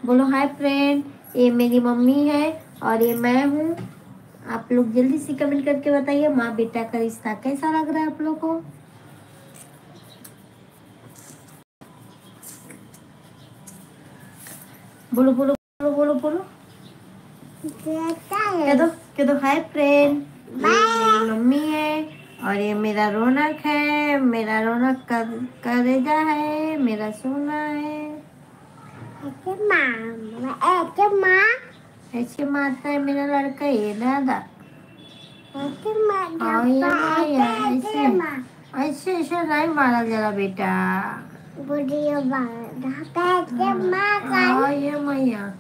बोलो hi friend, ये मेरी मम्मी है और ये मैं हूँ। आप लोग जल्दी से कमेंट करके बताइए माँ बेटा का रिश्ता कैसा लग रहा है आप लोग को। बोलो बोलो बोलो बोलो बोलो। कह दो हाय फ्रेंड, ये मेरी मम्मी है और ये मेरा रौनक है। मेरा रौनक करेजा है, मेरा सोना है। ऐसे मारता है मेरा लड़का, ये दादा। ऐसे ऐसे नहीं मारा जरा बेटा। ये मैया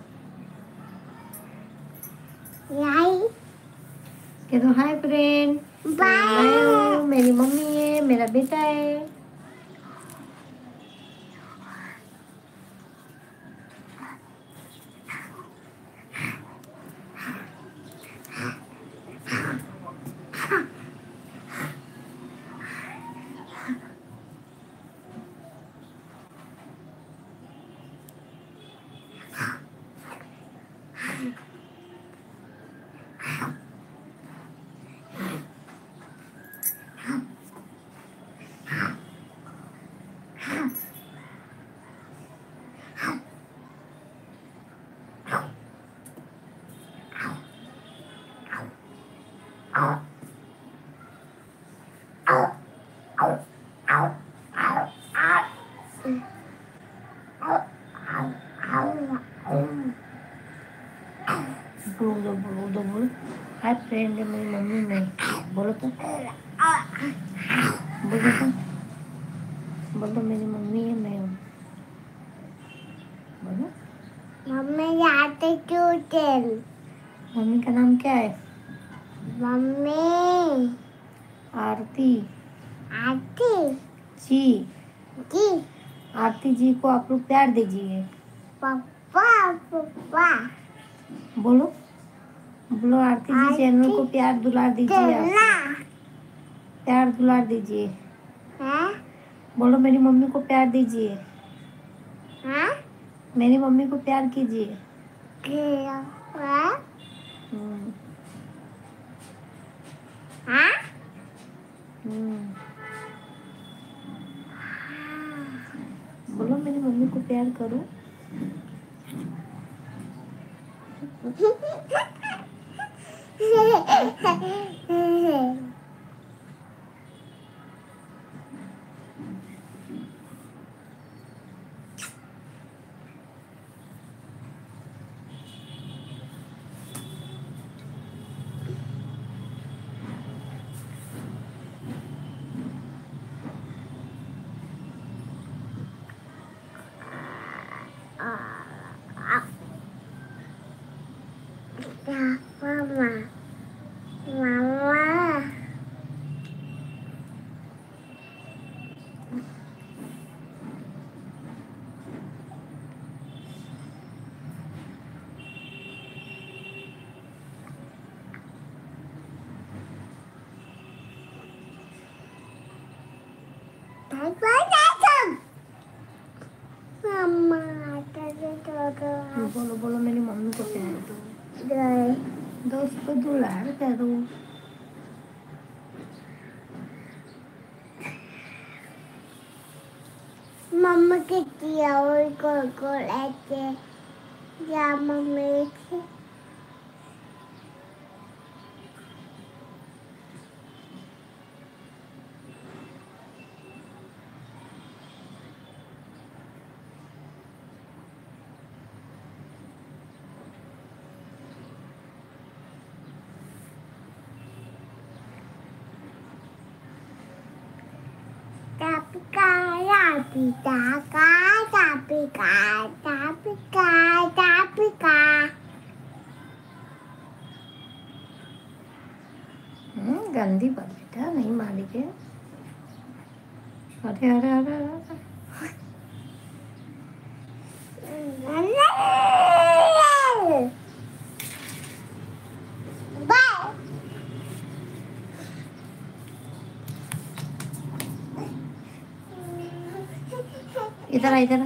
कह दो हाय फ्रेंड, मैं हूँ, मेरी मम्मी है, मेरा बेटा है। बोलो हाय फ्रेंड, मेरी मम्मी में बोलो तो बोलो मेरी मम्मी है, मैं हूँ। बोलो मम्मी का नाम क्या है? मम्मी आरती जी। आरती जी को आप लोग प्यार दीजिए। पापा बोलो बोलो आरती जी चैनल को प्यार दुलार दीजिए। प्यार दुलार दीजिए। बोलो मेरी मम्मी को प्यार दीजिए। मेरी मम्मी को प्यार कीजिए। बोलो मेरी मम्मी को प्यार करो। बोलो बोलो मेरी मम्मी को प्यार दो। दो उसको दुलार करो। मम्मा के दिया और को लेके या मम्मी के गंदी बात बेटा, नहीं मारेंगे। अरे अरे अरे अरे इधर इधर